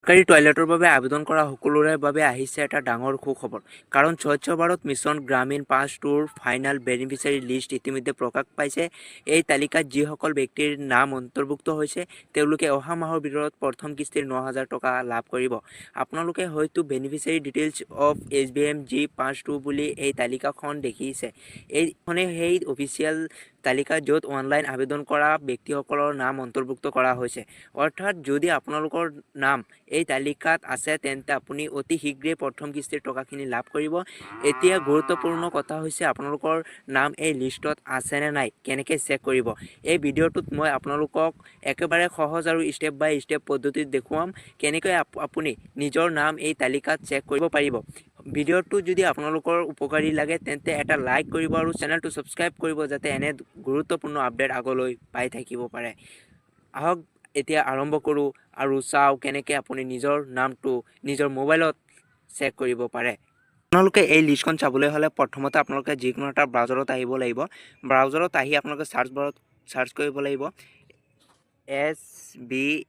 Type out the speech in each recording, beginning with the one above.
চৰকাৰী টয়লেটৰ বাবে আবেদন কৰা সকলোৰে বাবে আহিছে এটা ডাঙৰ সুখবৰ। কাৰণ স্বচ্ছ ভাৰত মিছন গ্ৰামীণ ৫-ৰ ফাইনেল বেনিফিচিয়াৰী লিষ্ট ইতিমধ্যে প্ৰকাশ পাইছে। এই তালিকাত যিসকল ব্যক্তিৰ নাম অন্তৰ্ভুক্ত হৈছে তেওঁলোকে অহা মাহৰ ভিতৰত প্ৰথম কিস্তিৰ ৯,০০০ টকা লাভ কৰিব। আপোনালোকে হয়তো বেনিফিচিয়াৰী ডিটেইলছ অফ SBMG-5-2 বুলি এই তালিকাখন দেখিছে। এইখনে সেই অফিচিয়েল তালিকা য'ত অনলাইন আবেদন কৰা ব্যক্তিসকলৰ নাম অন্তৰ্ভুক্ত কৰা হৈছে। অৰ্থাৎ যদি আপোনালোকৰ নাম এই তালিকাত আছে তেন্তে আপুনি অতি শীঘ্ৰেই প্ৰথম কিস্তিৰ টকাখিনি লাভ কৰিব। এতিয়া গুৰুত্বপূৰ্ণ কথা হৈছে আপোনালোকৰ নাম এই লিষ্টত আছে নে নাই কেনেকৈ চেক কৰিব। এই ভিডিঅ'টোত মই আপোনালোকক একেবাৰে সহজ আৰু ষ্টেপ বাই ষ্টেপ পদ্ধতিত দেখুৱাম কেনেকৈ আপুনি নিজৰ নাম এই তালিকাত চেক কৰিব পাৰিব। ভিডিঅ'টো যদি আপোনালোকৰ উপকাৰী লাগে তেন্তে এটা লাইক কৰিব আৰু চেনেলটো ছাবস্ক্ৰাইব কৰিব যাতে এনে গুৰুত্বপূৰ্ণ আপডেট আগলৈ পাই থাকিব পাৰে। আহক এতিয়া আৰম্ভ কৰোঁ আৰু চাওঁ কেনেকৈ আপুনি নিজৰ নামটো নিজৰ মোবাইলত চেক কৰিব পাৰে। আপোনালোকে এই লিষ্টখন চাবলৈ হ'লে প্ৰথমতে আপোনালোকে যিকোনো এটা ব্ৰাউজাৰত আহিব লাগিব। ব্ৰাউজাৰত আহি আপোনালোকে চাৰ্চ বাৰত চাৰ্চ কৰিব লাগিব SBM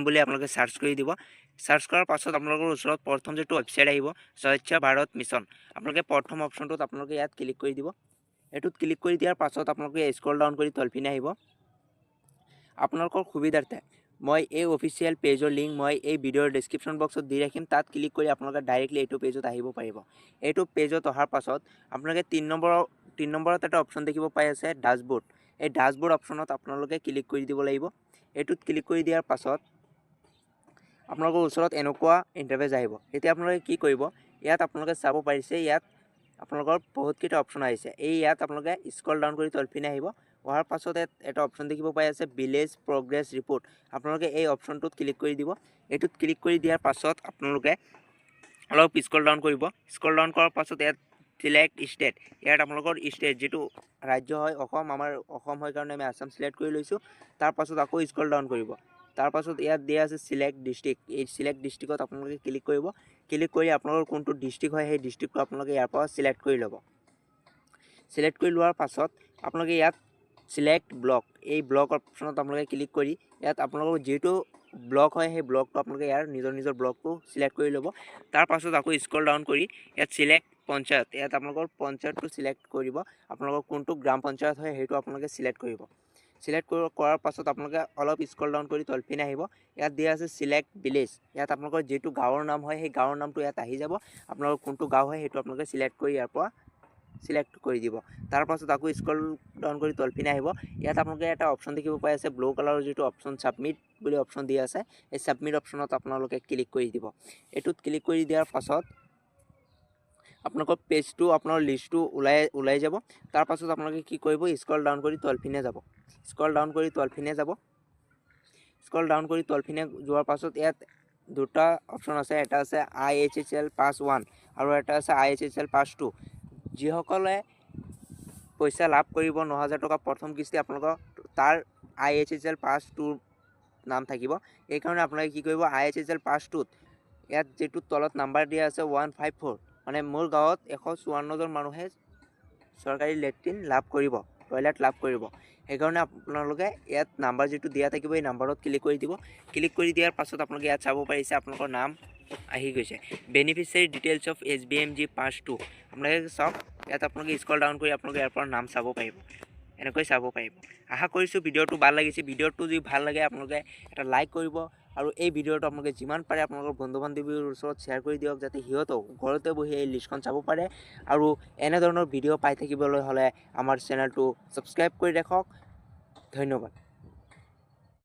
বুলি আপোনালোকে চাৰ্চ কৰি দিব। চাৰ্চ কৰাৰ পাছত আপোনালোকৰ ওচৰত প্ৰথম যিটো ৱেবছাইট আহিব স্বচ্ছ ভাৰত মিছন, আপোনালোকে প্ৰথম অপশ্যনটোত আপোনালোকে ইয়াত ক্লিক কৰি দিব। এইটোত ক্লিক কৰি দিয়াৰ পাছত আপোনালোকে স্ক্ৰল ডাউন কৰি তলপিনে আহিব। আপোনালোকৰ সুবিধাৰ্থে মই এই অফিচিয়েল পেজৰ লিংক মই এই ভিডিঅ'ৰ ডেছক্ৰিপশ্যন বক্সত দি ৰাখিম। তাত ক্লিক কৰি আপোনালোকে ডাইৰেক্টলি এইটো পেজত আহিব পাৰিব। এইটো পেজত অহাৰ পাছত আপোনালোকে ৩ নম্বৰত এটা অপশ্যন দেখিব পাই আছে ডাছবৰ্ড। এই ডাছবৰ্ড অপশ্যনত আপোনালোকে ক্লিক কৰি দিব লাগিব। এইটোত ক্লিক কৰি দিয়াৰ পাছত আপোনালোকৰ ওচৰত এনেকুৱা ইণ্টাৰফেচ আহিব। এতিয়া আপোনালোকে কি কৰিব, ইয়াত আপোনালোকে চাব পাৰিছে ইয়াত আপোনালোকৰ বহুতকেইটা অপশ্যন আহিছে। ইয়াত আপোনালোকে স্ক্ৰল ডাউন কৰি তলপিনে আহিব। অহাৰ পাছত এটা অপশ্যন দেখিব পাই আছে ভিলেজ প্ৰগ্ৰেছ ৰিপৰ্ট। আপোনালোকে এই অপশ্যনটোত ক্লিক কৰি দিব। এইটোত ক্লিক কৰি দিয়াৰ পাছত আপোনালোকে অলপ স্ক্ৰল ডাউন কৰিব। স্ক্ৰল ডাউন কৰাৰ পাছত ইয়াত চিলেক্ট ষ্টেট, ইয়াত আপোনালোকৰ ষ্টেট যিটো ৰাজ্য হয় অসম, আমাৰ অসম হয় কাৰণে আমি আসাম চিলেক্ট কৰি লৈছোঁ। তাৰ পাছত আকৌ স্ক্ৰল ডাউন কৰিব। তাৰ পাছত ইয়াত দিয়া আছে চিলেক্ট ডিষ্ট্ৰিক্ট। এই চিলেক্ট ডিষ্ট্ৰিক্টত আপোনালোকে ক্লিক কৰিব। ক্লিক কৰি আপোনালোকৰ কোনটো ডিষ্ট্ৰিক্ট হয় সেই ডিষ্ট্ৰিক্টটো আপোনালোকে ইয়াৰ পৰা চিলেক্ট কৰি ল'ব। চিলেক্ট কৰি লোৱাৰ পাছত আপোনালোকে ইয়াত চিলেক্ট ব্লক, এই ব্লক অপশ্যনত আপোনালোকে ক্লিক কৰি ইয়াত আপোনালোকৰ যিটো ব্লক হয় সেই ব্লকটো আপোনালোকে ইয়াৰ নিজৰ ব্লকটো চিলেক্ট কৰি ল'ব। তাৰ পাছত আকৌ স্ক্ৰল ডাউন কৰি ইয়াত চিলেক্ট পঞ্চায়ত, ইয়াত আপোনালোকৰ পঞ্চায়তটো চিলেক্ট কৰিব। আপোনালোকৰ কোনটো গ্ৰাম পঞ্চায়ত হয় সেইটো আপোনালোকে চিলেক্ট কৰিব। চিলেক্ট কৰাৰ পাছত আপোনালোকে অলপ স্ক্ৰল ডাউন কৰি তলপিনে আহিব। ইয়াত দিয়া আছে চিলেক্ট ভিলেজ, ইয়াত আপোনালোকৰ যিটো গাঁৱৰ নাম হয় সেই গাঁৱৰ নামটো ইয়াত আহি যাব। আপোনালোকৰ কোনটো গাঁও হয় সেইটো আপোনালোকে চিলেক্ট কৰি ইয়াৰ পৰা চিলেক্ট কৰি দিব। তাৰ পাছত আকৌ স্ক্ৰল ডাউন কৰি তলপিনে আহিব। ইয়াত আপোনালোকে এটা অপশ্যন দেখিব পাই আছে ব্লু কালাৰৰ যিটো অপশ্যন ছাবমিট বুলি অপশ্যন দিয়া আছে। এই ছাবমিট অপশ্যনত আপোনালোকে ক্লিক কৰি দিব। এইটোত ক্লিক কৰি দিয়াৰ পাছত আপোনালোকৰ পেজটো আপোনাৰ লিষ্টটো ওলাই যাব। তাৰ পাছত আপোনালোকে কি কৰিব, স্ক্ৰল ডাউন কৰি তলপিনে যাব। স্ক্ৰল ডাউন কৰি তলপিনে যাব। স্ক্ৰল ডাউন কৰি তলপিনে যোৱাৰ পাছত ইয়াত দুটা অপশ্যন আছে, এটা আছে IHHL পাছ 1 আৰু এটা আছে IHHL পাছ 2। যিসকলে পইচা লাভ কৰিব ৯,০০০ টকা প্ৰথম কিস্তি আপোনালোকৰ তাৰ IHHL পাছ 2ৰ নাম থাকিব। এইকাৰণে আপোনালোকে কি কৰিব, IHHL পাছ 2ত ইয়াত যিটো তলত নাম্বাৰ দিয়া আছে 154, মানে মোৰ গাঁৱত 154 জন মানুহে চৰকাৰী লেট্ৰিন লাভ কৰিব, টয়লেট লাভ কৰিব। সেইকাৰণে আপোনালোকে ইয়াত নাম্বাৰ যিটো দিয়া থাকিব এই নাম্বাৰত ক্লিক কৰি দিব। ক্লিক কৰি দিয়াৰ পাছত আপোনালোকে ইয়াত চাব পাৰিছে আপোনালোকৰ নাম আহি গৈছে বেনিফিচিয়াৰী ডিটেইলছ অফ SBMG-5-2। আপোনালোকে চাওক, ইয়াত আপোনালোকে স্ক্ৰল ডাউন কৰি আপোনালোকে ইয়াৰ পৰা নাম চাব পাৰিব, এনেকৈ চাব পাৰিব। আশা কৰিছোঁ ভিডিঅ'টো ভাল লাগিছে। ভিডিঅ'টো যদি ভাল লাগে আপোনালোকে এটা লাইক কৰিব আৰু এই ভিডিঅ'টো আপোনালোকে যিমান পাৰে আপোনালোকৰ বন্ধু বান্ধৱীৰ ওচৰত শ্বেয়াৰ কৰি দিয়ক যাতে সিহঁতেও ঘৰতে বহি এই লিষ্টখন চাব পাৰে। আৰু এনেধৰণৰ ভিডিঅ' পাই থাকিবলৈ হ'লে আমাৰ চেনেলটো ছাবস্ক্ৰাইব কৰি ৰাখক। ধন্যবাদ।